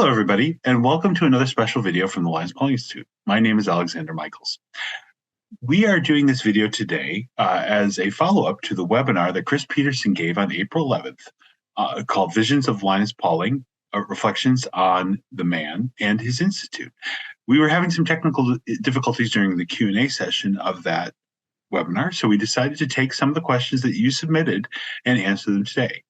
Hello, everybody, and welcome to another special video from the Linus Pauling Institute. My name is Alexander Michaels. We are doing this video today as a follow-up to the webinar that Chris Petersen gave on April 11th called Visions of Linus Pauling, Reflections on the Man and His Institute. We were having some technical difficulties during the Q&A session of that webinar, so we decided to take some of the questions that you submitted and answer them today.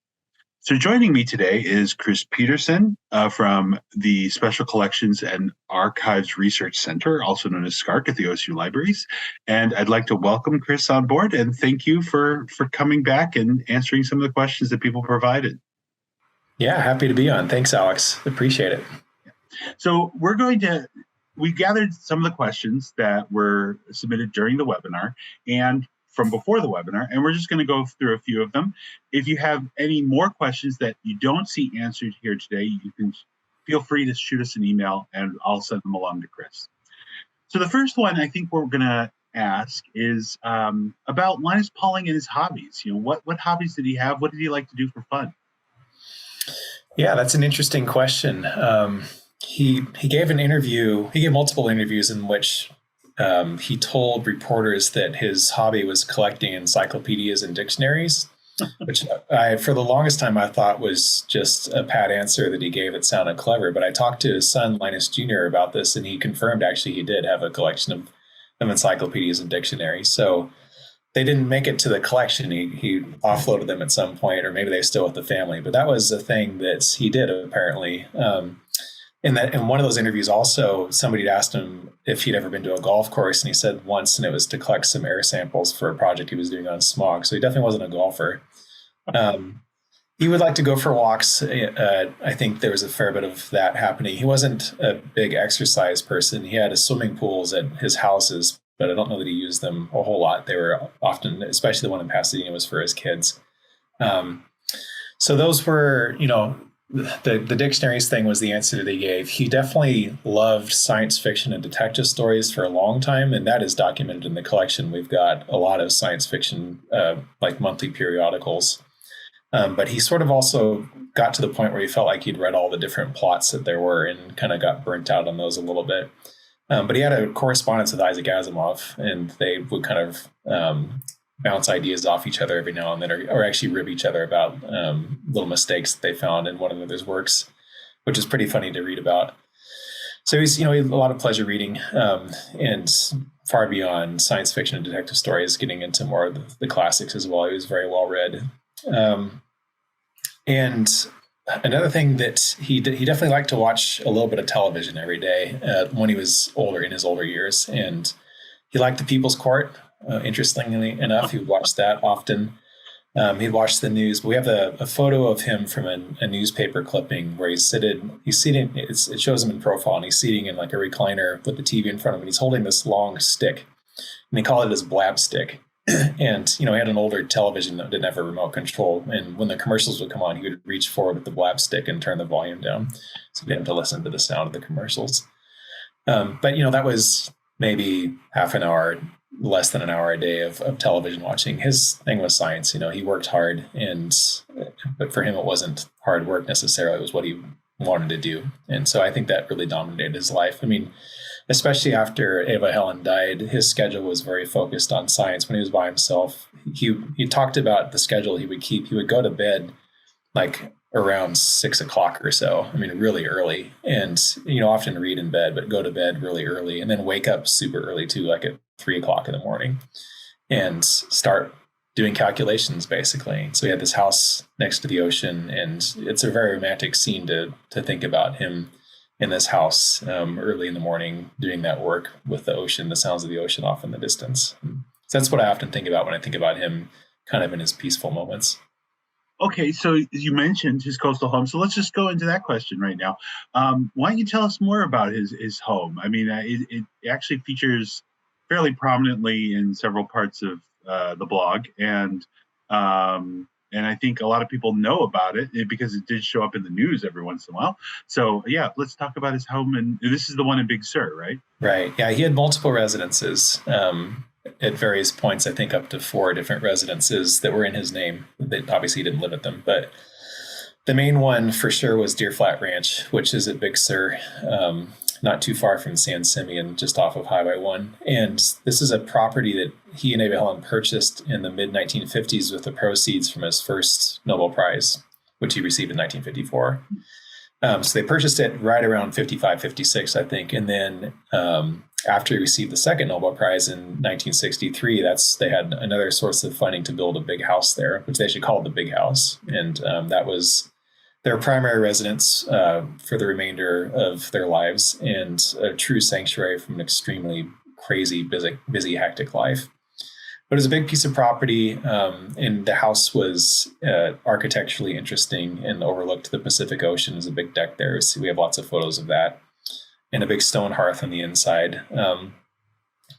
So joining me today is Chris Petersen from the Special Collections and Archives Research Center, also known as SCARC at the OSU Libraries. And I'd like to welcome Chris on board and thank you for coming back and answering some of the questions that people provided. Yeah, happy to be on. Thanks, Alex. Appreciate it. So we gathered some of the questions that were submitted during the webinar and from before the webinar, and we're just going to go through a few of them. If you have any more questions that you don't see answered here today, you can feel free to shoot us an email and I'll send them along to Chris. So the first one I think we're going to ask is about Linus Pauling and his hobbies. You know, what hobbies did he have? What did he like to do for fun? Yeah, that's an interesting question. He gave an interview. He gave multiple interviews in which he told reporters that his hobby was collecting encyclopedias and dictionaries, which for the longest time I thought was just a pat answer that he gave that sounded clever. But I talked to his son, Linus Jr., about this, and he confirmed actually he did have a collection of encyclopedias and dictionaries. So they didn't make it to the collection. He offloaded them at some point, or maybe they still with the family. But that was a thing that he did apparently. In one of those interviews also, somebody had asked him if he'd ever been to a golf course, and he said once, and it was to collect some air samples for a project he was doing on smog. So he definitely wasn't a golfer. He would like to go for walks. I think there was a fair bit of that happening. He wasn't a big exercise person. He had swimming pools at his houses, but I don't know that he used them a whole lot. They were often, especially the one in Pasadena, was for his kids. So those were, the dictionaries thing was the answer that he gave. He definitely loved science fiction and detective stories for a long time, and that is documented in the collection. We've got a lot of science fiction, like monthly periodicals. But he sort of also got to the point where he felt like he'd read all the different plots that there were and kind of got burnt out on those a little bit. But he had a correspondence with Isaac Asimov, and they would kind of bounce ideas off each other every now and then, or actually rib each other about little mistakes that they found in one of his works, which is pretty funny to read about. So he had a lot of pleasure reading, and far beyond science fiction and detective stories, getting into more of the classics as well. He was very well read. And another thing that he definitely liked to watch a little bit of television every day when he was older, in his older years, and he liked The People's Court. Interestingly enough, he would watch that often. He'd watch the news. But we have a photo of him from a newspaper clipping where he's sitting. It shows him in profile, and he's sitting in like a recliner with the TV in front of him. And he's holding this long stick, and they call it his blab stick. And he had an older television that didn't have a remote control. And when the commercials would come on, he would reach forward with the blab stick and turn the volume down, so he didn't have to listen to the sound of the commercials. But that was maybe half an hour, less than an hour a day of television watching. His thing was science. He worked hard, but for him, it wasn't hard work necessarily. It was what he wanted to do. And so I think that really dominated his life. I mean, especially after Eva Helen died, his schedule was very focused on science. When he was by himself, he talked about the schedule he would keep. He would go to bed like around 6 o'clock or so. I mean, really early, and often read in bed, but go to bed really early, and then wake up super early too, like at 3 o'clock in the morning, and start doing calculations basically. So he had this house next to the ocean, and it's a very romantic scene to think about him in this house early in the morning doing that work with the ocean, the sounds of the ocean off in the distance. So that's what I often think about when I think about him kind of in his peaceful moments. Okay, so you mentioned his coastal home, so let's just go into that question right now. Why don't you tell us more about his home? I mean, it actually features fairly prominently in several parts of the blog, and I think a lot of people know about it because it did show up in the news every once in a while. So yeah, let's talk about his home. And this is the one in Big Sur, right? Right. Yeah, he had multiple residences at various points. I think up to 4 different residences that were in his name. That obviously he didn't live at them, but The main one for sure was Deer Flat Ranch, which is at Big Sur, not too far from San Simeon, just off of Highway 1. And this is a property that he and Abraham purchased in the mid 1950s with the proceeds from his first Nobel Prize, which he received in 1954. So they purchased it right around 55, 56, I think. And then after he received the second Nobel Prize in 1963, they had another source of funding to build a big house there, which they actually called the Big House. And that was their primary residence for the remainder of their lives, and a true sanctuary from an extremely crazy, busy, hectic life. But it was a big piece of property, and the house was architecturally interesting and overlooked the Pacific Ocean. There's a big deck there, so we have lots of photos of that, and a big stone hearth on the inside.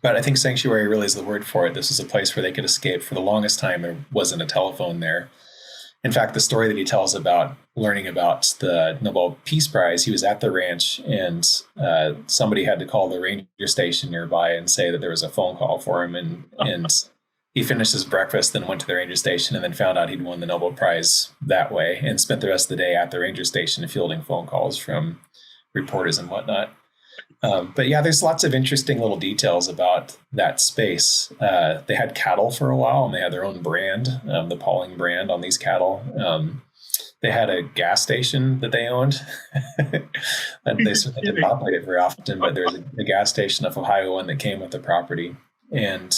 But I think sanctuary really is the word for it. This was a place where they could escape. For the longest time, there wasn't a telephone there. In fact, the story that he tells about learning about the Nobel Peace Prize, he was at the ranch and somebody had to call the ranger station nearby and say that there was a phone call for him. And he finished his breakfast, then went to the ranger station, and then found out he'd won the Nobel Prize that way, and spent the rest of the day at the ranger station fielding phone calls from reporters and whatnot. But yeah, there's lots of interesting little details about that space. They had cattle for a while, and they had their own brand, the Pauling brand on these cattle. They had a gas station that they owned. And they certainly didn't operate it very often, but there was a gas station off of Highway 1 that came with the property. And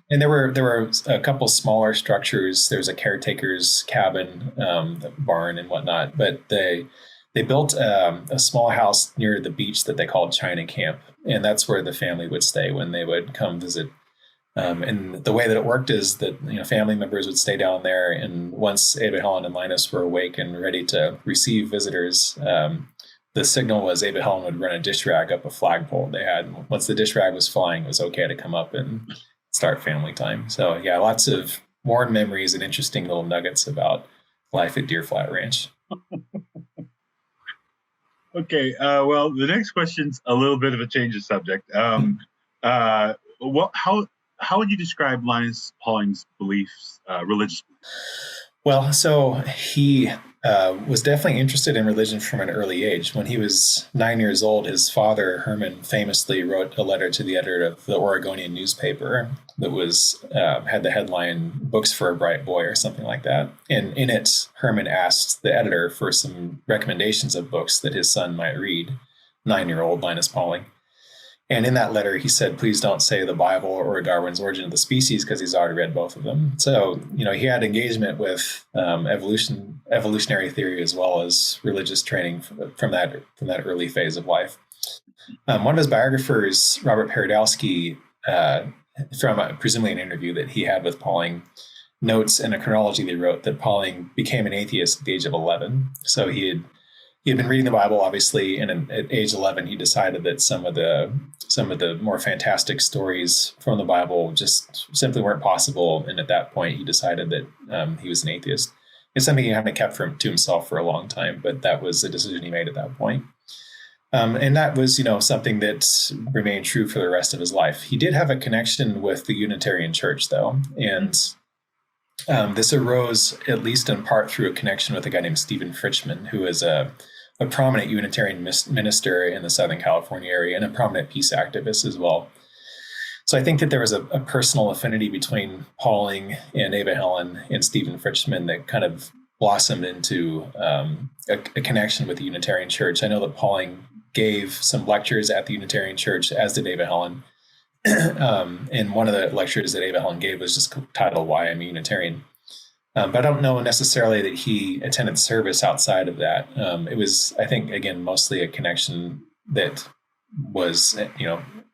there were a couple smaller structures. There was a caretaker's cabin, barn and whatnot, but they built a small house near the beach that they called China Camp, and that's where the family would stay when they would come visit. And the way that it worked is that family members would stay down there, and once Abraham and Linus were awake and ready to receive visitors, the signal was Abraham would run a dish rag up a flagpole they had. Once the dish rag was flying, it was okay to come up and start family time. So yeah, lots of warm memories and interesting little nuggets about life at Deer Flat Ranch. Okay, well, the next question's a little bit of a change of subject. How would you describe Linus Pauling's beliefs, religious beliefs? Well, so he was definitely interested in religion from an early age. When he was 9 years old, his father, Herman, famously wrote a letter to the editor of the Oregonian newspaper that was had the headline "Books for a Bright Boy" or something like that. And in it, Herman asked the editor for some recommendations of books that his son might read, 9-year-old Linus Pauling. And in that letter, he said, please don't say the Bible or Darwin's Origin of the Species, because he's already read both of them. So, he had engagement with evolutionary theory as well as religious training from that early phase of life. One of his biographers, Robert Paradowski, from presumably an interview that he had with Pauling, notes in a chronology they wrote that Pauling became an atheist at the age of 11. So he had been reading the Bible, obviously, and at age 11, he decided that some of the more fantastic stories from the Bible just simply weren't possible. And at that point, he decided that he was an atheist. It's something he kind of kept to himself for a long time, but that was a decision he made at that point. And that was, something that remained true for the rest of his life. He did have a connection with the Unitarian Church, though, and this arose at least in part through a connection with a guy named Stephen Fritchman, who is a prominent Unitarian minister in the Southern California area and a prominent peace activist as well. So I think that there was a personal affinity between Pauling and Ava Helen and Stephen Fritchman that kind of blossomed into a connection with the Unitarian Church. I know that Pauling gave some lectures at the Unitarian Church, as did Ava Helen. And one of the lectures that Ava Helen gave was just titled "Why I'm a Unitarian." But I don't know necessarily that he attended service outside of that. It was, I think, again, mostly a connection that was,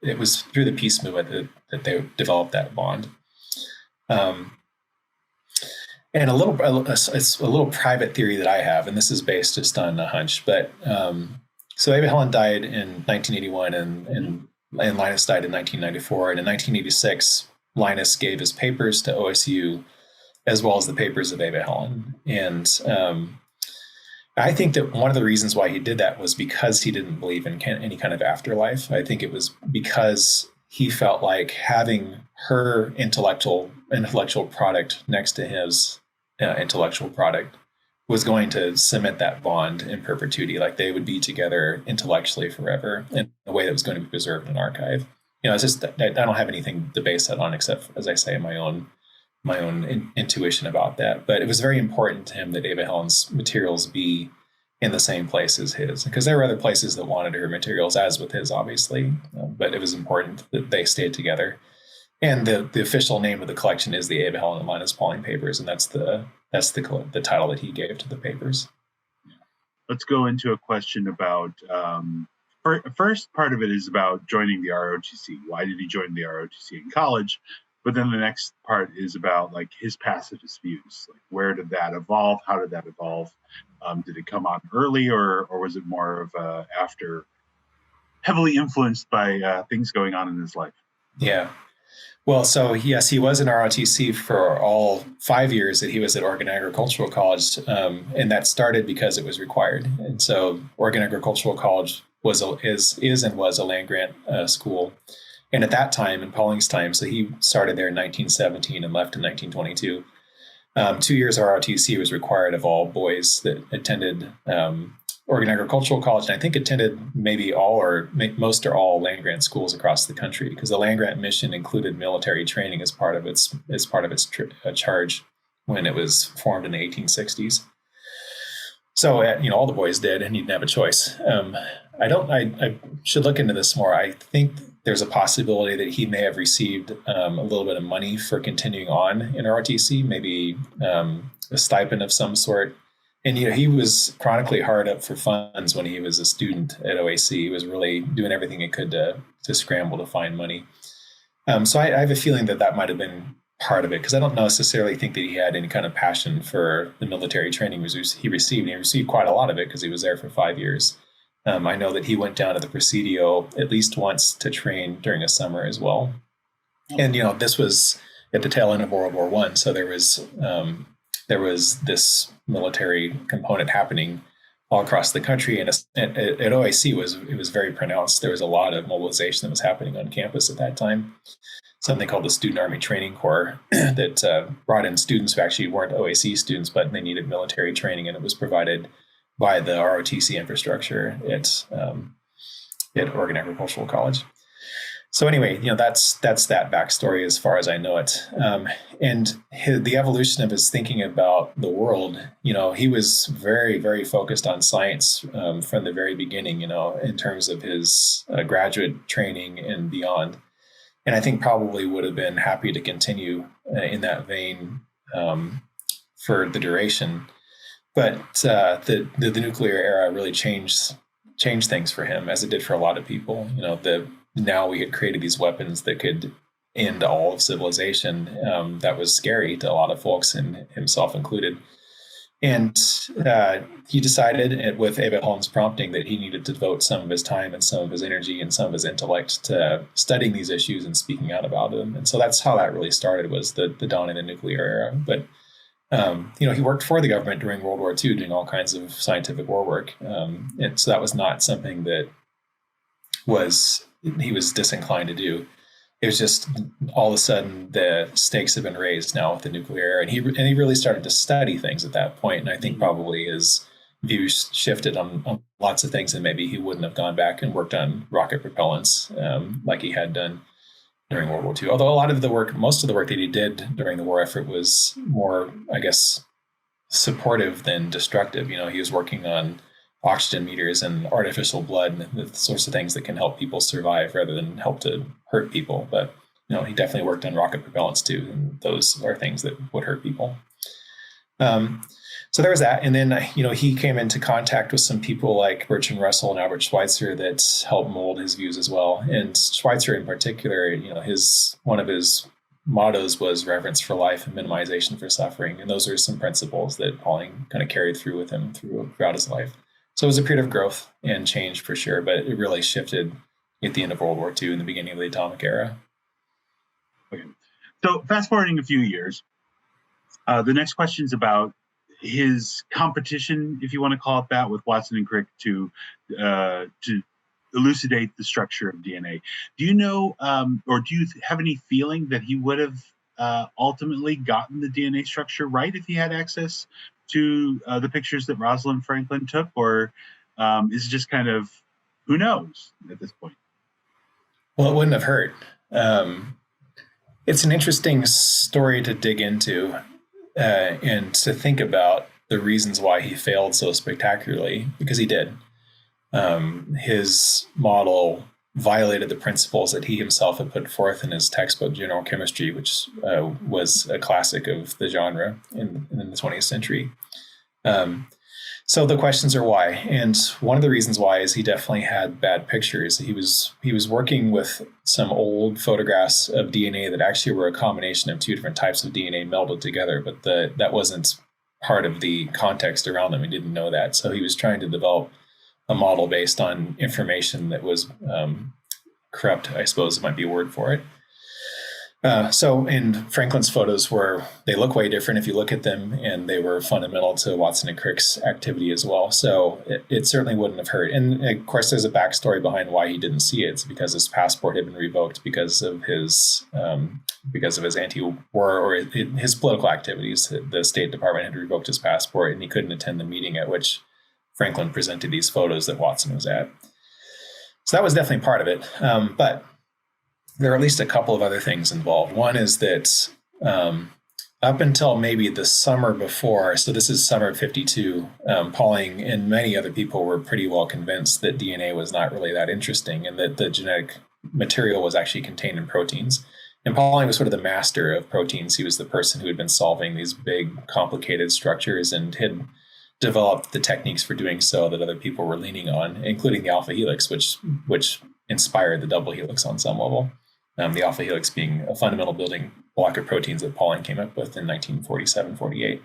it was through the peace movement that they developed that bond. And it's a little private theory that I have, and this is based just on a hunch. But so Ava Helen died in 1981, and Linus died in 1994. And in 1986, Linus gave his papers to OSU, as well as the papers of Ava Helen. And I think that one of the reasons why he did that was because he didn't believe in any kind of afterlife. I think it was because he felt like having her intellectual product next to his intellectual product was going to cement that bond in perpetuity. Like they would be together intellectually forever in a way that was going to be preserved in an archive. It's just I don't have anything to base that on except, as I say, my own intuition about that. But it was very important to him that Ava Helen's materials be in the same place as his, because there were other places that wanted her materials, as with his, obviously. But it was important that they stayed together. And the official name of the collection is the Ava Helen and Linus Pauling Papers, and that's the title that he gave to the papers. Let's go into a question about first part of it is about joining the ROTC. Why did he join the ROTC in college? But then the next part is about like his pacifist views. Like, where did that evolve? How did that evolve? Did it come out early, or was it more of after, heavily influenced by things going on in his life? Yeah. Well, so yes, he was in ROTC for all 5 years that he was at Oregon Agricultural College, and that started because it was required. And so Oregon Agricultural College is and was a land grant school. And at that time, in Pauling's time, so he started there in 1917 and left in 1922. 2 years of ROTC was required of all boys that attended Oregon Agricultural College, and I think attended maybe all or most or all land grant schools across the country, because the land grant mission included military training as part of its charge when it was formed in the 1860s. So all the boys did, and he didn't have a choice. I should look into this more. I think there's a possibility that he may have received a little bit of money for continuing on in ROTC, maybe a stipend of some sort. And he was chronically hard up for funds when he was a student at OAC. He was really doing everything he could to scramble to find money. So I have a feeling that might have been part of it, because I don't necessarily think that he had any kind of passion for the military training he received. And he received quite a lot of it because he was there for 5 years. I know that he went down to the Presidio at least once to train during a summer as well. And this was at the tail end of World War I, so there was this military component happening all across the country, and at OAC it was very pronounced. There was a lot of mobilization that was happening on campus at that time. Something called the Student Army Training Corps that brought in students who actually weren't OAC students, but they needed military training, and it was provided by the ROTC infrastructure at Oregon Agricultural College. So anyway, that's that backstory as far as I know it. And the evolution of his thinking about the world, he was very, very focused on science from the very beginning, in terms of his graduate training and beyond. And I think probably would have been happy to continue in that vein for the duration. But the nuclear era really changed things for him, as it did for a lot of people. Now we had created these weapons that could end all of civilization. That was scary to a lot of folks, and himself included. And he decided, with Ava Helen's prompting, that he needed to devote some of his time and some of his energy and some of his intellect to studying these issues and speaking out about them. And so that's how that really started, was the dawn of the nuclear era. But he worked for the government during World War II, doing all kinds of scientific war work. And so that was not something that he was disinclined to do. It was just all of a sudden the stakes have been raised now with the nuclear era, and he really started to study things at that point. And I think probably his views shifted on lots of things, and maybe he wouldn't have gone back and worked on rocket propellants like he had done during World War II. Although most of the work that he did during the war effort was more, I guess, supportive than destructive. He was working on oxygen meters and artificial blood and the sorts of things that can help people survive rather than help to hurt people. But, he definitely worked on rocket propellants too. And those are things that would hurt people. So there was that. And then, he came into contact with some people like Bertrand Russell and Albert Schweitzer that helped mold his views as well. And Schweitzer in particular, one of his mottos was reverence for life and minimization for suffering. And those are some principles that Pauling kind of carried through with him throughout his life. So it was a period of growth and change for sure, but it really shifted at the end of World War II and the beginning of the atomic era. Okay. So fast forwarding a few years, the next question is about his competition, if you want to call it that, with Watson and Crick to elucidate the structure of DNA. Do you know, or do you have any feeling that he would have ultimately gotten the DNA structure right if he had access to the pictures that Rosalind Franklin took, or is it just kind of, who knows at this point? Well, it wouldn't have hurt. It's an interesting story to dig into and to think about the reasons why he failed so spectacularly, because he did. His model violated the principles that he himself had put forth in his textbook, General Chemistry, which was a classic of the genre in the 20th century. So the questions are why, and one of the reasons why is he definitely had bad pictures. He was working with some old photographs of DNA that actually were a combination of two different types of DNA melded together, but that wasn't part of the context around them. He didn't know that, so he was trying to develop a model based on information that was corrupt, I suppose might be a word for it. So in Franklin's photos they look way different if you look at them, and they were fundamental to Watson and Crick's activity as well. So it certainly wouldn't have hurt. And of course, there's a backstory behind why he didn't see it. It's because his passport had been revoked because of his anti-war or his political activities. The State Department had revoked his passport, and he couldn't attend the meeting at which Franklin presented these photos that Watson was at. So that was definitely part of it. But there are at least a couple of other things involved. One is that up until maybe the summer before, so this is summer of 52, Pauling and many other people were pretty well convinced that DNA was not really that interesting and that the genetic material was actually contained in proteins. And Pauling was sort of the master of proteins. He was the person who had been solving these big, complicated structures and had developed the techniques for doing so that other people were leaning on, including the alpha helix, which inspired the double helix on some level. The alpha helix being a fundamental building block of proteins that Pauling came up with in 1947-48.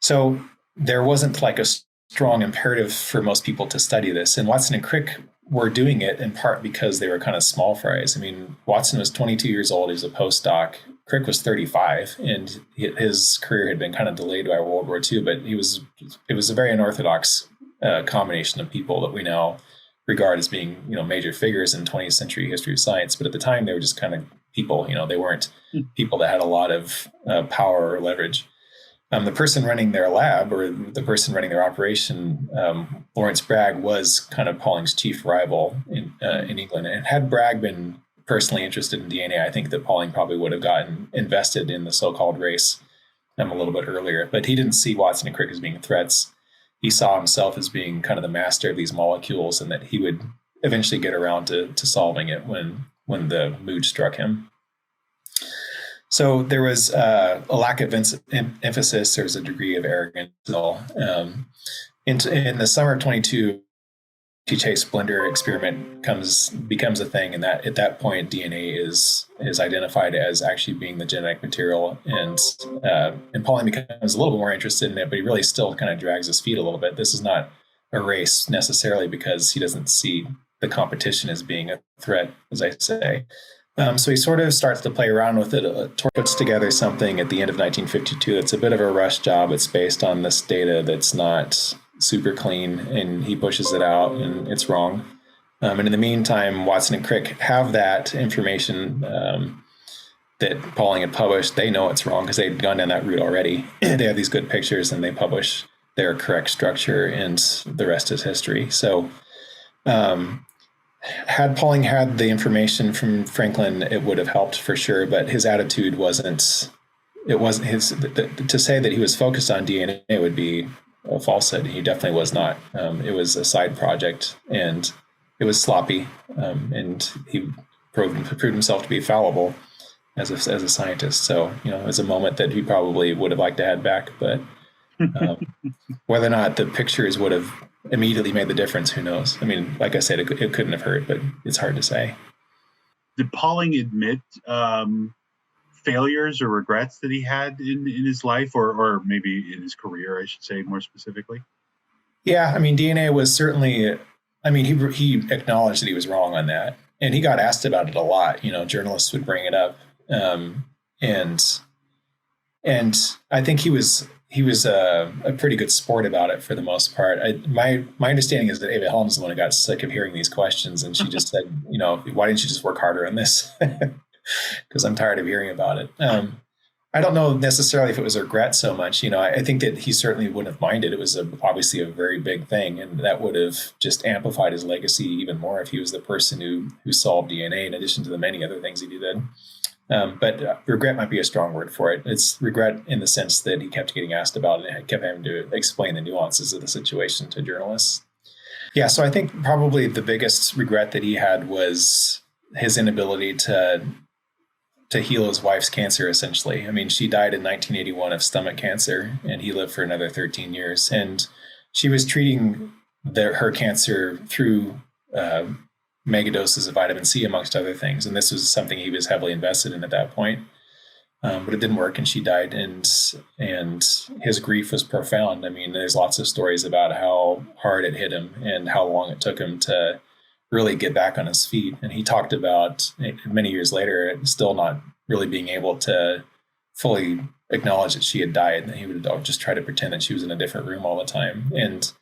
So there wasn't like a strong imperative for most people to study this. And Watson and Crick were doing it in part because they were kind of small fries. I mean, Watson was 22 years old. He was a postdoc. Crick was 35, and his career had been kind of delayed by World War II, but it was a very unorthodox combination of people that we now regard as being, major figures in 20th century history of science. But at the time, they were just kind of people. They weren't people that had a lot of power or leverage. The person running their lab or the person running their operation, Lawrence Bragg, was kind of Pauling's chief rival in England. And had Bragg been personally interested in DNA, I think that Pauling probably would have gotten invested in the so-called race a little bit earlier. But he didn't see Watson and Crick as being threats. He saw himself as being kind of the master of these molecules, and that he would eventually get around to solving it when the mood struck him. So there was a lack of emphasis. There was a degree of arrogance. In the summer of 22, Chase Blender experiment becomes a thing, and that at that point DNA is identified as actually being the genetic material, and Pauling becomes a little bit more interested in it, but he really still kind of drags his feet a little bit. This is not a race necessarily, because he doesn't see the competition as being a threat, as I say. So he sort of starts to play around with it, puts together something at the end of 1952 that's a bit of a rush job. It's based on this data that's not super clean, and he pushes it out, and it's wrong. And in the meantime, Watson and Crick have that information that Pauling had published. They know it's wrong because they'd gone down that route already. They have these good pictures, and they publish their correct structure, and the rest is history. So had Pauling had the information from Franklin, it would have helped for sure, but his attitude wasn't his. To say that he was focused on DNA would be a falsehood. He definitely was not. It was a side project, and it was sloppy, and he proved himself to be fallible as a scientist. So, it was a moment that he probably would have liked to have back, but whether or not the pictures would have immediately made the difference, who knows? I mean, like I said, it couldn't have hurt, but it's hard to say. Did Pauling admit failures or regrets that he had in his life, or maybe in his career, I should say more specifically? Yeah, I mean, DNA was certainly, he acknowledged that he was wrong on that, and he got asked about it a lot. Journalists would bring it up, and I think he was a pretty good sport about it for the most part. My understanding is that Ava Helms is the one who got sick of hearing these questions, and she just said, why didn't you just work harder on this? Because I'm tired of hearing about it. I don't know necessarily if it was a regret so much. I think that he certainly wouldn't have minded. It was obviously a very big thing, and that would have just amplified his legacy even more if he was the person who solved DNA in addition to the many other things he did. But regret might be a strong word for it. It's regret in the sense that he kept getting asked about it and kept having to explain the nuances of the situation to journalists. Yeah, so I think probably the biggest regret that he had was his inability to heal his wife's cancer, essentially. I mean, she died in 1981 of stomach cancer, and he lived for another 13 years. And she was treating her cancer through mega doses of vitamin C, amongst other things. And this was something he was heavily invested in at that point. But it didn't work, and she died, and his grief was profound. I mean, there's lots of stories about how hard it hit him and how long it took him to really get back on his feet. And he talked about many years later still not really being able to fully acknowledge that she had died, and he would just try to pretend that she was in a different room all the time. And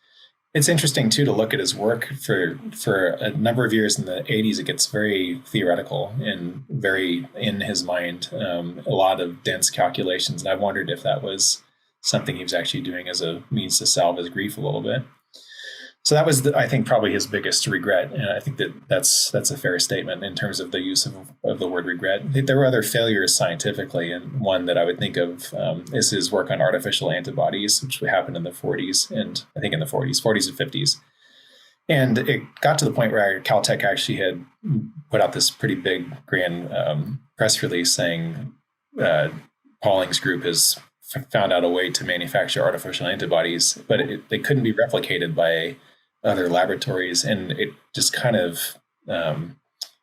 it's interesting too to look at his work for a number of years in the 80s. It gets very theoretical and very in his mind, a lot of dense calculations. And I wondered if that was something he was actually doing as a means to salve his grief a little bit. So that was, I think, probably his biggest regret. And I think that's a fair statement in terms of the use of the word regret. There were other failures scientifically, and one that I would think of is his work on artificial antibodies, which happened in the 40s, and I think in the 40s and 50s. And it got to the point where Caltech actually had put out this pretty big, grand press release saying Pauling's group has found out a way to manufacture artificial antibodies, but they couldn't be replicated by other laboratories, and it just kind of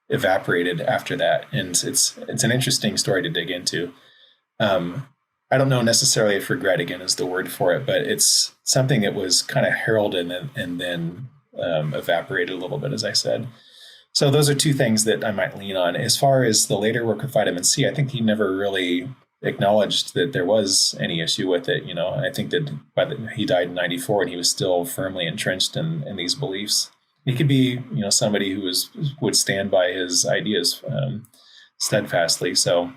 evaporated after that. And it's an interesting story to dig into. I don't know necessarily if regret again is the word for it, but it's something that was kind of heralded and then evaporated a little bit, as I said. So those are two things that I might lean on. As far as the later work with vitamin C, I think he never really acknowledged that there was any issue with it. I think that he died in 94 and he was still firmly entrenched in these beliefs. He could be, somebody who would stand by his ideas steadfastly. So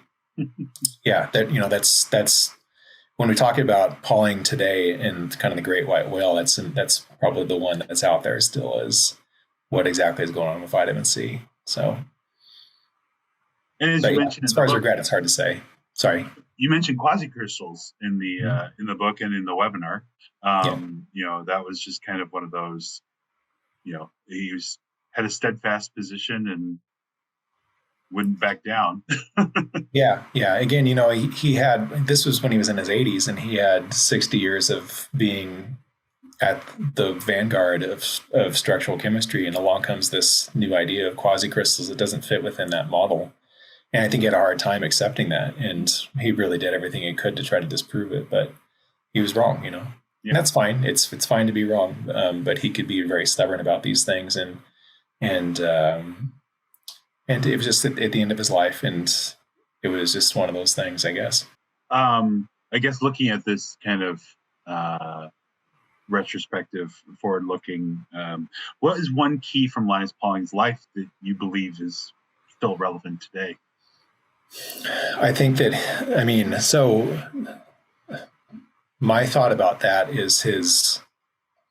yeah, that's when we talk about Pauling today and kind of the great white whale, that's probably the one that's out there still, is what exactly is going on with vitamin C. So, and as far as regret, it's hard to say. Sorry. You mentioned quasicrystals in the book and in the webinar. That was just kind of one of those, he had a steadfast position and wouldn't back down. Yeah. Again, he had, this was when he was in his 80s, and he had 60 years of being at the vanguard of structural chemistry. And along comes this new idea of quasicrystals that doesn't fit within that model. And I think he had a hard time accepting that. And he really did everything he could to try to disprove it, but he was wrong, Yeah. And that's fine. It's fine to be wrong. But he could be very stubborn about these things. And it was just at the end of his life. And it was just one of those things, I guess. I guess looking at this kind of retrospective, forward-looking, what is one key from Linus Pauling's life that you believe is still relevant today? I think that, so my thought about that is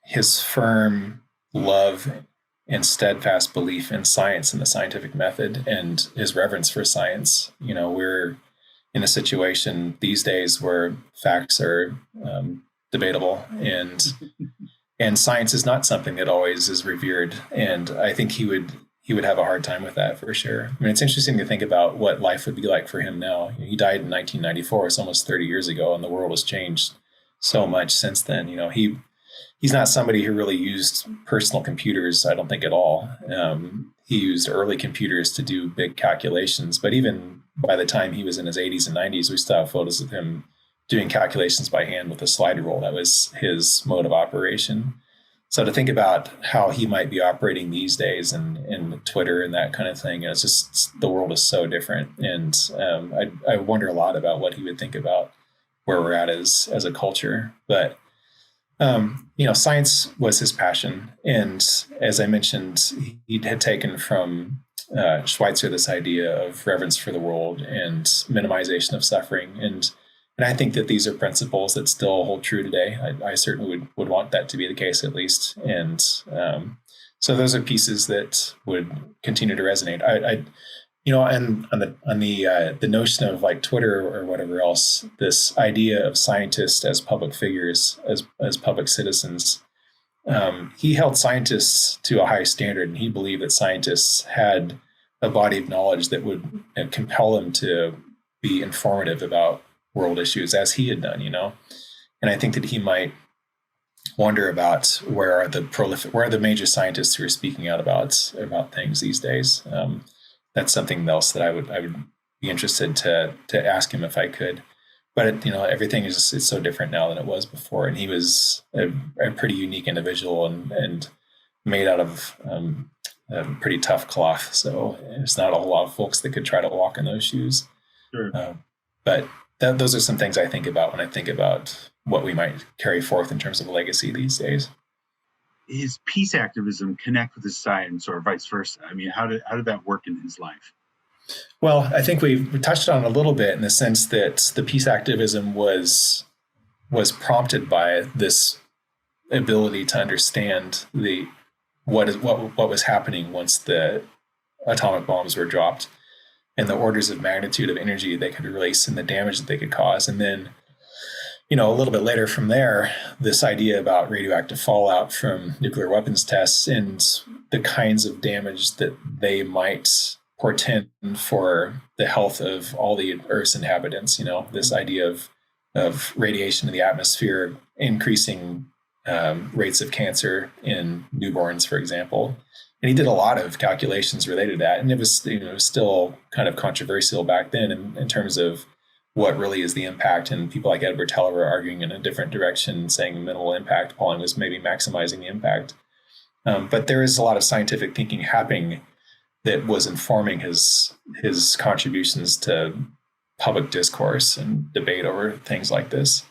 his firm love and steadfast belief in science and the scientific method, and his reverence for science. We're in a situation these days where facts are debatable, and science is not something that always is revered. And I think he would have a hard time with that, for sure. It's interesting to think about what life would be like for him now. He died in 1994. It's almost 30 years ago, and the world has changed so much since then. He's not somebody who really used personal computers, I don't think, at all. He used early computers to do big calculations, but even by the time he was in his 80s and 90s, we still have photos of him doing calculations by hand with a slide rule. That was his mode of operation. So to think about how he might be operating these days and Twitter and that kind of thing, it's just, the world is so different. And I wonder a lot about what he would think about where we're at as a culture. But, science was his passion. And as I mentioned, he had taken from Schweitzer this idea of reverence for the world and minimization of suffering. And And I think that these are principles that still hold true today. I certainly would want that to be the case, at least. And so those are pieces that would continue to resonate. And on the notion of like Twitter or whatever else, this idea of scientists as public figures, as public citizens, he held scientists to a high standard, and he believed that scientists had a body of knowledge that would compel them to be informative about world issues, as he had done. And I think that he might wonder about where are the major scientists who are speaking out about things these days. That's something else that I would be interested to ask him if I could. But everything is so different now than it was before, and he was a pretty unique individual and made out of pretty tough cloth. So there's not a whole lot of folks that could try to walk in those shoes. Sure. But those are some things I think about when I think about what we might carry forth in terms of legacy these days. His peace activism connect with his science, or vice versa? I mean, how did that work in his life? Well, I think we touched on it a little bit in the sense that the peace activism was prompted by this ability to understand what was happening once the atomic bombs were dropped, and the orders of magnitude of energy they could release and the damage that they could cause. And then, a little bit later from there, this idea about radioactive fallout from nuclear weapons tests and the kinds of damage that they might portend for the health of all the Earth's inhabitants. This idea of radiation in the atmosphere increasing rates of cancer in newborns, for example. And he did a lot of calculations related to that. And it was still kind of controversial back then in terms of what really is the impact. And people like Edward Teller were arguing in a different direction, saying minimal impact. Pauling was maybe maximizing the impact. But there is a lot of scientific thinking happening that was informing his contributions to public discourse and debate over things like this.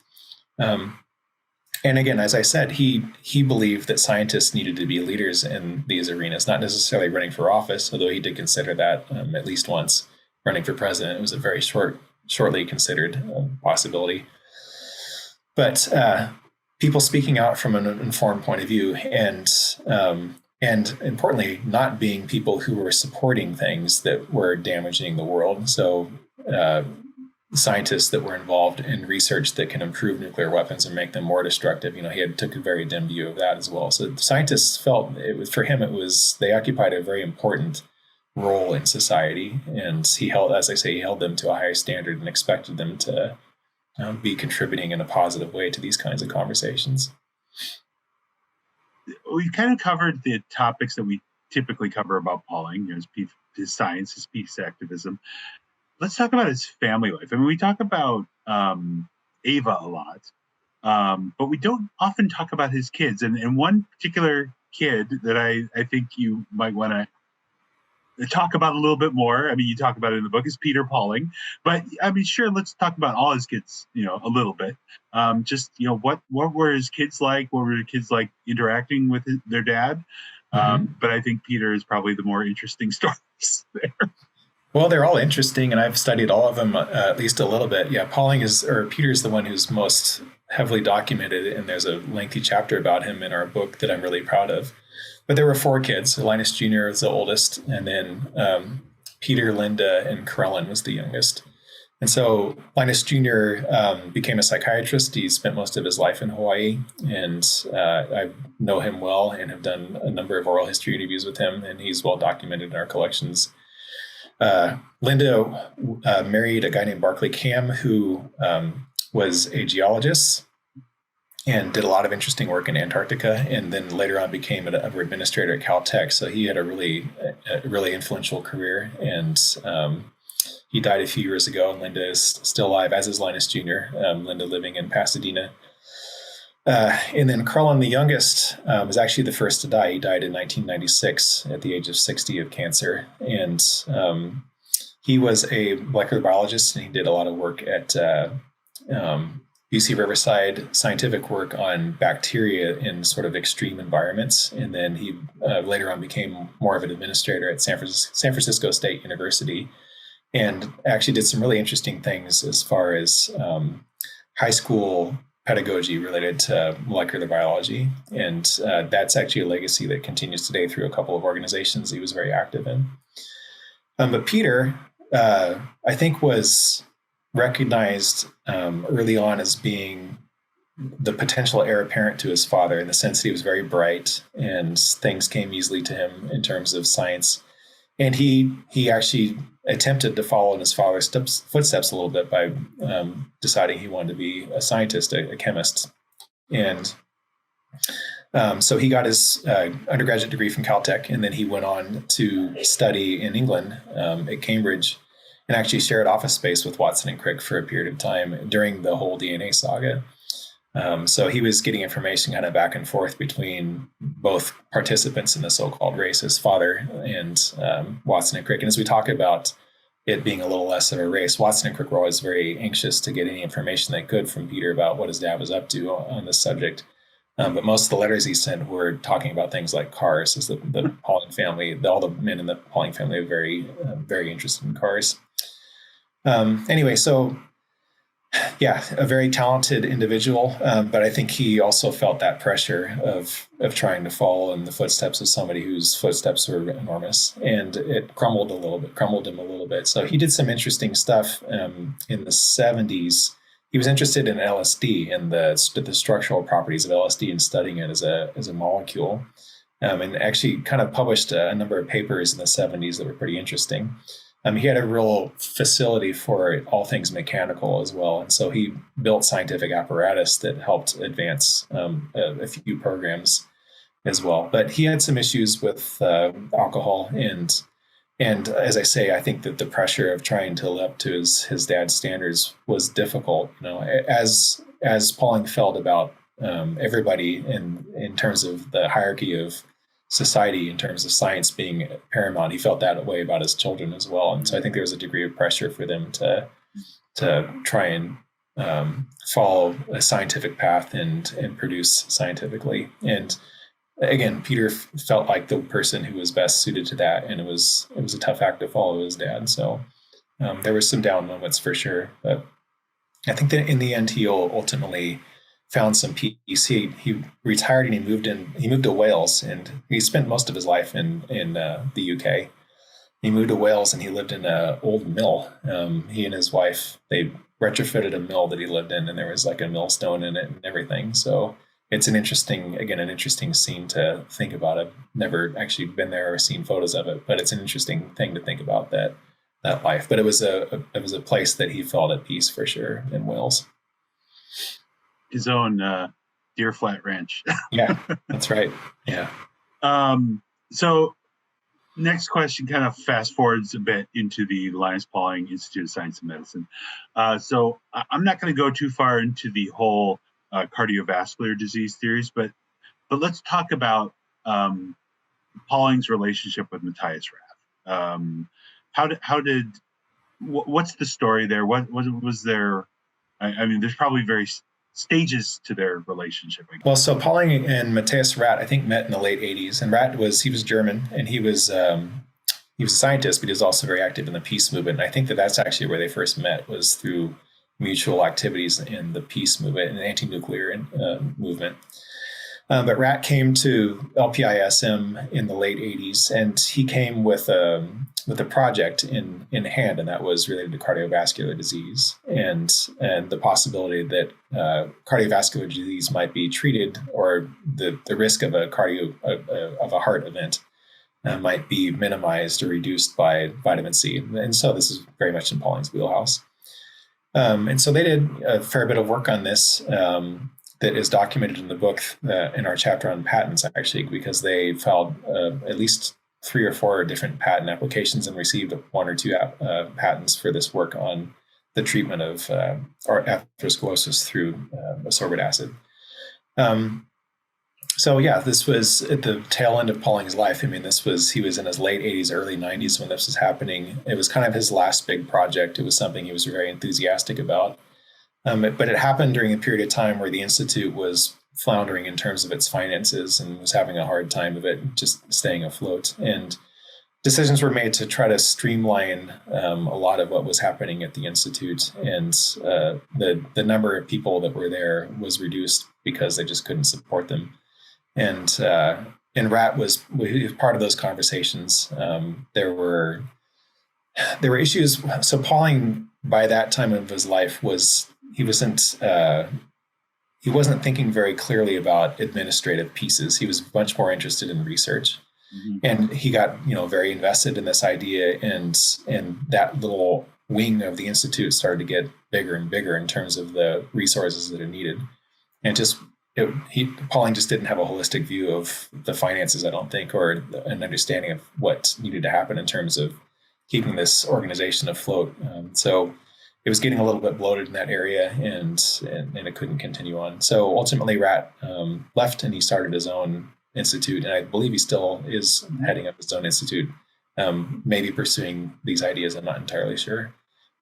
And again, as I said, he believed that scientists needed to be leaders in these arenas, not necessarily running for office, although he did consider that at least once. Running for president, it was a very shortly considered possibility. But people speaking out from an informed point of view, and importantly, not being people who were supporting things that were damaging the world. So scientists that were involved in research that can improve nuclear weapons and make them more destructive. He took a very dim view of that as well. So scientists felt they occupied a very important role in society, and he held them to a higher standard and expected them to be contributing in a positive way to these kinds of conversations. We kind of covered the topics that we typically cover about Pauling, his science, his peace activism. Let's talk about his family life. I mean, we talk about Ava a lot, but we don't often talk about his kids. And one particular kid that I think you might want to talk about a little bit more. I mean, you talk about it in the book, is Peter Pauling. But I mean, sure, let's talk about all his kids, a little bit. What were his kids like? What were the kids like interacting with their dad? But I think Peter is probably the more interesting stories there. Well, they're all interesting, and I've studied all of them at least a little bit. Yeah, Peter is the one who's most heavily documented, and there's a lengthy chapter about him in our book that I'm really proud of. But there were 4 kids. Linus Jr. was the oldest, and then Peter, Linda, and Carolyn was the youngest. And so Linus Jr. Became a psychiatrist. He spent most of his life in Hawaii, and I know him well and have done a number of oral history interviews with him, and he's well documented in our collections. Linda married a guy named Barclay Cam, who was a geologist and did a lot of interesting work in Antarctica, and then later on became an administrator at Caltech. So he had a really influential career, and he died a few years ago, and Linda is still alive, as is Linus Jr., Linda living in Pasadena. And then Carlin, the youngest, was actually the first to die. He died in 1996 at the age of 60 of cancer. And he was a molecular biologist, and he did a lot of work at UC Riverside, scientific work on bacteria in sort of extreme environments. And then he later on became more of an administrator at San Francisco State University, and actually did some really interesting things as far as high school pedagogy related to molecular biology. And that's actually a legacy that continues today through a couple of organizations he was very active in. But Peter, I think, was recognized early on as being the potential heir apparent to his father, in the sense that he was very bright and things came easily to him in terms of science. And he actually attempted to follow in his father's footsteps a little bit by deciding he wanted to be a scientist, a chemist. And so he got his undergraduate degree from Caltech, and then he went on to study in England at Cambridge, and actually shared office space with Watson and Crick for a period of time during the whole DNA saga. So he was getting information kind of back and forth between both participants in the so-called race, his father and Watson and Crick. And as we talk about it being a little less of a race, Watson and Crick were always very anxious to get any information they could from Peter about what his dad was up to on this subject. But most of the letters he sent were talking about things like cars, as the Pauling family, all the men in the Pauling family are very, very interested in cars. Anyway, so yeah, a very talented individual, but I think he also felt that pressure of trying to follow in the footsteps of somebody whose footsteps were enormous, and it crumbled him a little bit. So he did some interesting stuff in the 70s. He was interested in LSD and the structural properties of LSD and studying it as a molecule, and actually kind of published a number of papers in the 70s that were pretty interesting. He had a real facility for all things mechanical as well. And so he built scientific apparatus that helped advance a few programs as well. But he had some issues with alcohol. And as I say, I think that the pressure of trying to live up to his dad's standards was difficult. As Pauling felt about everybody in terms of the hierarchy of society, in terms of science being paramount, he felt that way about his children as well. And so I think there was a degree of pressure for them to try and follow a scientific path and produce scientifically. And again, Peter felt like the person who was best suited to that, and it was a tough act to follow his dad. So there were some down moments for sure, but I think that in the end he ultimately found some peace. He retired and he moved to Wales, and he spent most of his life in the UK. He moved to Wales and he lived in an old mill. He and his wife, they retrofitted a mill that he lived in, and there was like a millstone in it and everything. So it's an interesting scene to think about. I've never actually been there or seen photos of it, but it's an interesting thing to think about that life. But it was a place that he felt at peace for sure in Wales. His own Deer Flat Ranch. Yeah, that's right. Yeah. So next question kind of fast forwards a bit into the Linus Pauling Institute of Science and Medicine. So I'm not going to go too far into the whole cardiovascular disease theories, but let's talk about Pauling's relationship with Matthias Rath. What's the story there? What was there? I mean, there's probably various stages to their relationship. Well, so Pauling and Matthias Rath, I think, met in the late 80s. And Rath was German, and he was a scientist, but he was also very active in the peace movement. And I think that's actually where they first met, was through mutual activities in the peace movement and anti-nuclear movement. But Rath came to LPISM in the late 80s, and he came with a project in hand, and that was related to cardiovascular disease and the possibility that cardiovascular disease might be treated, or the risk of a heart event might be minimized or reduced by vitamin C. And so this is very much in Pauling's wheelhouse. And so they did a fair bit of work on this that is documented in the book, in our chapter on patents, actually, because they filed at least 3 or 4 different patent applications and received 1 or 2 patents for this work on the treatment of atherosclerosis through ascorbic acid. So yeah, this was at the tail end of Pauling's life. I mean, he was in his late 80s, early 90s when this was happening. It was kind of his last big project. It was something he was very enthusiastic about. But it happened during a period of time where the Institute was floundering in terms of its finances and was having a hard time of it just staying afloat. And decisions were made to try to streamline a lot of what was happening at the Institute, and the number of people that were there was reduced because they just couldn't support them. And Rat was part of those conversations. There were issues. So Pauling, by that time of his life, he wasn't thinking very clearly about administrative pieces. He was much more interested in research. Mm-hmm. And he got, very invested in this idea, and that little wing of the Institute started to get bigger and bigger in terms of the resources that are needed. And Pauling just didn't have a holistic view of the finances, I don't think, or an understanding of what needed to happen in terms of keeping this organization afloat. So it was getting a little bit bloated in that area, and it couldn't continue on. So ultimately, Rat left, and he started his own institute, and I believe he still is heading up his own institute, maybe pursuing these ideas. I'm not entirely sure,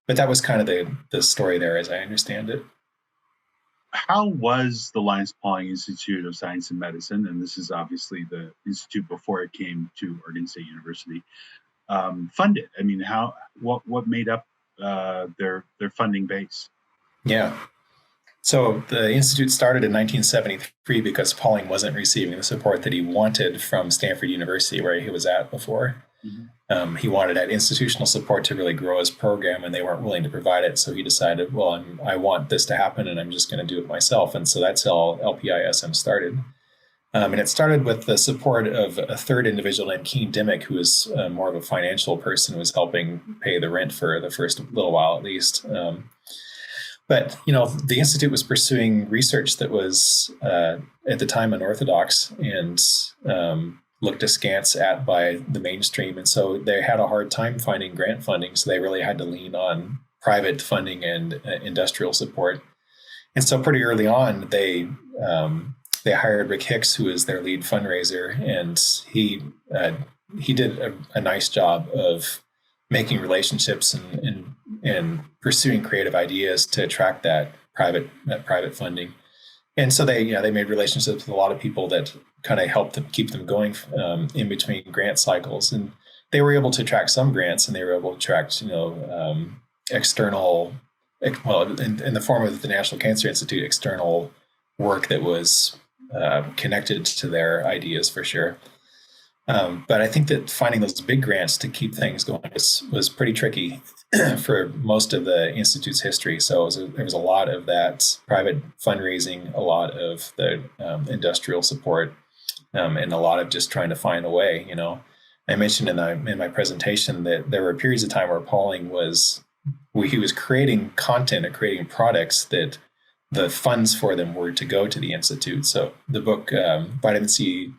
but that was kind of the story there, as I understand it. How was the Linus Pauling Institute of Science and Medicine, and this is obviously the institute before it came to Oregon State University, funded? I mean, what made up their funding base? Yeah. So the Institute started in 1973 because Pauling wasn't receiving the support that he wanted from Stanford University, where he was at before. Mm-hmm. He wanted that institutional support to really grow his program, and they weren't willing to provide it. So he decided, well, I want this to happen, and I'm just going to do it myself. And so that's how LPISM started. And it started with the support of a third individual named Keen Dimmick, who was more of a financial person, who was helping pay the rent for the first little while at least. But, the Institute was pursuing research that was, at the time, unorthodox and looked askance at by the mainstream. And so they had a hard time finding grant funding. So they really had to lean on private funding and industrial support. And so pretty early on, they hired Rick Hicks, who is their lead fundraiser. And he did a nice job of making relationships and pursuing creative ideas to attract that private funding. And so they made relationships with a lot of people that kind of helped them keep them going in between grant cycles. And they were able to attract some grants, and they were able to attract, external, well, in the form of the National Cancer Institute, external work that was connected to their ideas for sure. But I think that finding those big grants to keep things going was pretty tricky for most of the Institute's history. So there was a lot of that private fundraising, a lot of the industrial support, and a lot of just trying to find a way. I mentioned in my presentation that there were periods of time where Pauling he was creating content or creating products that the funds for them were to go to the Institute. So the book Vitamin C,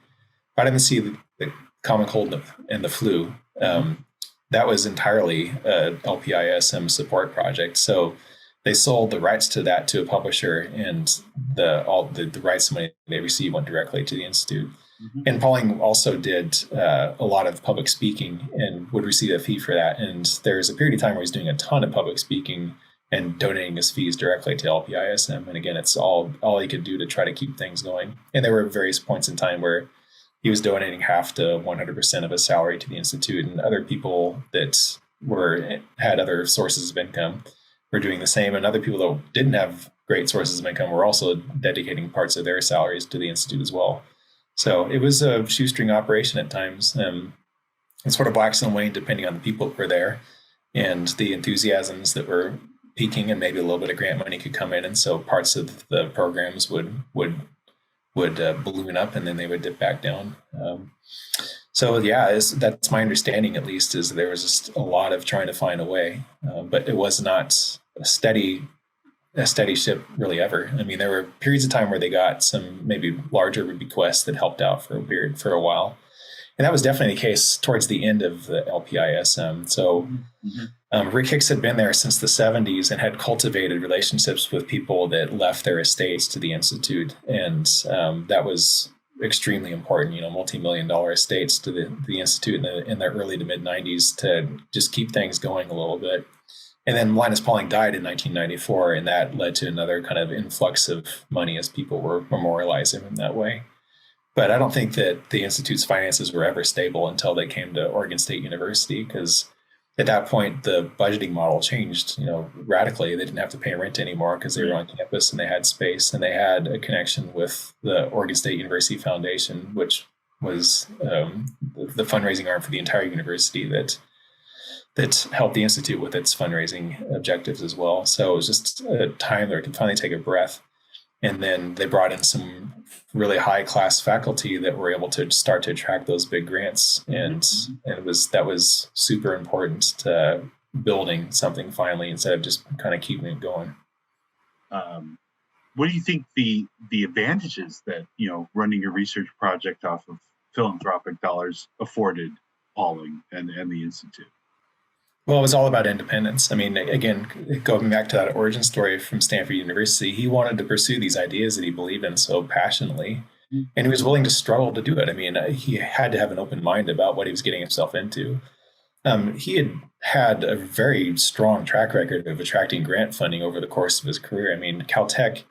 the Common Cold and the Flu, that was entirely a LPISM support project. So they sold the rights to that to a publisher, and all the rights money they received went directly to the Institute. Mm-hmm. And Pauling also did a lot of public speaking and would receive a fee for that. And there was a period of time where he was doing a ton of public speaking and donating his fees directly to LPISM. And again, it's all he could do to try to keep things going. And there were various points in time where he was donating half to 100% of his salary to the Institute, and other people that had other sources of income were doing the same. And other people that didn't have great sources of income were also dedicating parts of their salaries to the Institute as well. So it was a shoestring operation at times. And sort of wax and wane depending on the people that were there and the enthusiasms that were peaking, and maybe a little bit of grant money could come in. And so parts of the programs would balloon up, and then they would dip back down. That's my understanding, at least, is there was just a lot of trying to find a way, but it was not a steady ship really ever. I mean, there were periods of time where they got some maybe larger bequests that helped out for a while. And that was definitely the case towards the end of the LPISM. So Rick Hicks had been there since the 70s and had cultivated relationships with people that left their estates to the Institute. And that was extremely important, multi-million-dollar estates to the Institute in the early to mid-90s to just keep things going a little bit. And then Linus Pauling died in 1994, and that led to another kind of influx of money as people were memorializing him that way. But I don't think that the Institute's finances were ever stable until they came to Oregon State University, because at that point the budgeting model changed, radically. They didn't have to pay rent anymore because they were on campus and they had space, and they had a connection with the Oregon State University Foundation, which was the fundraising arm for the entire university that helped the Institute with its fundraising objectives as well. So it was just a time where it could finally take a breath. And then they brought in some really high class faculty that were able to start to attract those big grants. And that was super important to building something finally, instead of just kind of keeping it going. What do you think the advantages that, running a research project off of philanthropic dollars afforded Pauling and the Institute? Well, it was all about independence. I mean, again, going back to that origin story from Stanford University, he wanted to pursue these ideas that he believed in so passionately, and he was willing to struggle to do it. I mean, he had to have an open mind about what he was getting himself into. He had a very strong track record of attracting grant funding over the course of his career. I mean, Caltech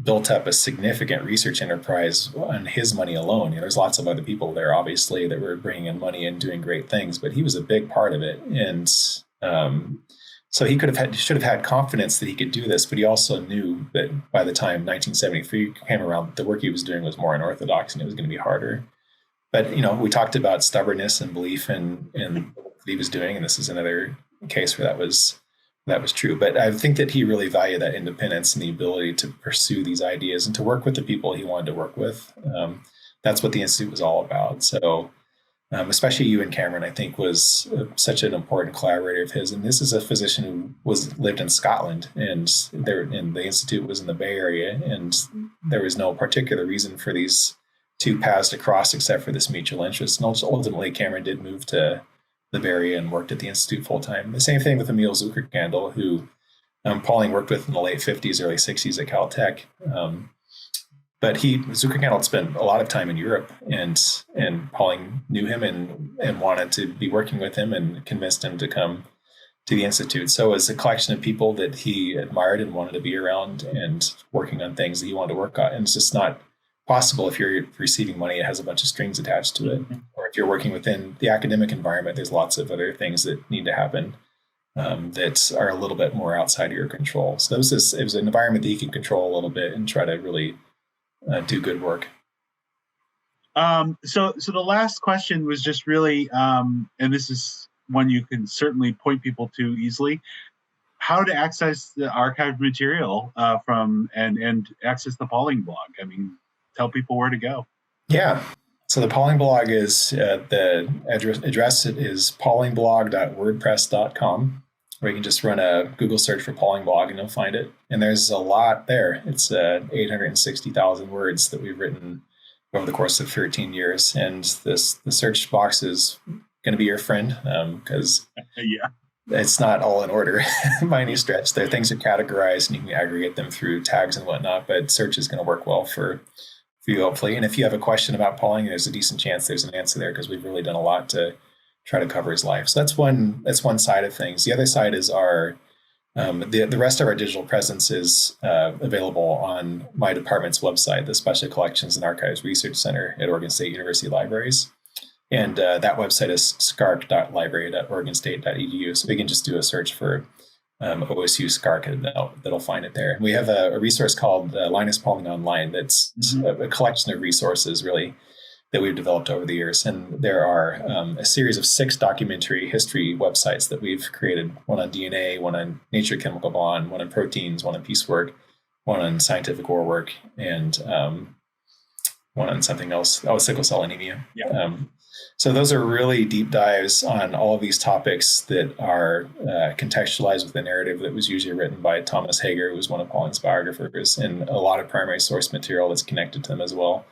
built up a significant research enterprise on his money alone. There's lots of other people there, obviously, that were bringing in money and doing great things, but he was a big part of it. And so he should have had confidence that he could do this, but he also knew that by the time 1973 came around, the work he was doing was more unorthodox and it was going to be harder. But, we talked about stubbornness and belief in what he was doing, and this is another case where that was true. But I think that he really valued that independence and the ability to pursue these ideas and to work with the people he wanted to work with. That's what the Institute was all about. So especially you and Cameron, I think, was such an important collaborator of his. And this is a physician who lived in Scotland, and the Institute was in the Bay Area, and there was no particular reason for these two paths to cross except for this mutual interest. And ultimately, Cameron did move to the Bay Area and worked at the Institute full time. The same thing with Emil Zuckerkandl, who Pauling worked with in the late 50s, early 60s at Caltech. But Zuckerkandl had spent a lot of time in Europe, and Pauling knew him and wanted to be working with him and convinced him to come to the Institute. So it was a collection of people that he admired and wanted to be around and working on things that he wanted to work on. And it's just not possible if you're receiving money, it has a bunch of strings attached to it. Or if you're working within the academic environment, there's lots of other things that need to happen that are a little bit more outside of your control. So it was an environment that you can control a little bit and try to really do good work. So the last question was just really, and this is one you can certainly point people to easily, how to access the archived material from and access the Pauling blog. I mean, tell people where to go. Yeah. So the Pauling blog is the address is paulingblog.wordpress.com, where you can just run a Google search for Pauling blog and you'll find it. And there's a lot there. It's 860,000 words that we've written over the course of 13 years. And the search box is going to be your friend because it's not all in order by any stretch. Things are categorized and you can aggregate them through tags and whatnot, but search is going to work well for you, hopefully. And if you have a question about Pauling, there's a decent chance there's an answer there, because we've really done a lot to try to cover his life. So that's one side of things. The other side is our the rest of our digital presence is available on my department's website, the Special Collections and Archives Research Center at Oregon State University Libraries. And that website is scarc.library.oregonstate.edu. So we can just do a search for OSU SCARC, and that'll find it there. We have a resource called Linus Pauling Online that's a collection of resources, really, that we've developed over the years. And there are a series of 6 documentary history websites that we've created, one on DNA, one on nature chemical bond, one on proteins, one on piecework, one on scientific war work, and one on something else, sickle cell anemia. Yeah. So those are really deep dives on all of these topics that are contextualized with a narrative that was usually written by Thomas Hager, who was one of Pauling's biographers, and a lot of primary source material that's connected to them as well.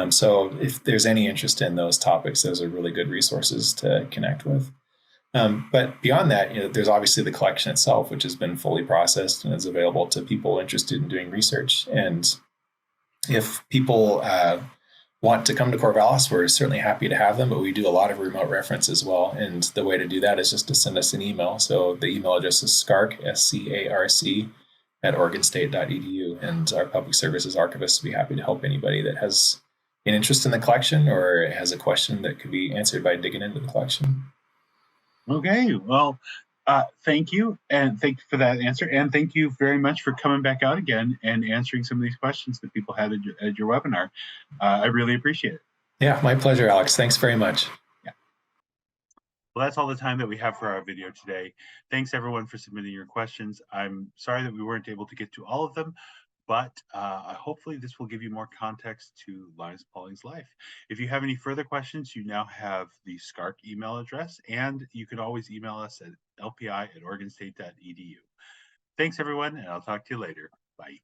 So if there's any interest in those topics, those are really good resources to connect with. But beyond that, there's obviously the collection itself, which has been fully processed and is available to people interested in doing research. And if people want to come to Corvallis, we're certainly happy to have them, but we do a lot of remote reference as well. And the way to do that is just to send us an email. So the email address is scarc, SCARC, at oregonstate.edu. And our public services archivists will be happy to help anybody that has an interest in the collection or has a question that could be answered by digging into the collection. Okay, well, thank you, and thank you for that answer, and thank you very much for coming back out again and answering some of these questions that people had at your webinar. I really appreciate it. Yeah, my pleasure, Alex. Thanks very much. Yeah. Well, that's all the time that we have for our video today. Thanks everyone for submitting your questions. I'm sorry that we weren't able to get to all of them, but hopefully this will give you more context to Linus Pauling's life. If you have any further questions, you now have the SCARC email address, and you can always email us at lpi@oregonstate.edu. Thanks everyone, and I'll talk to you later. Bye.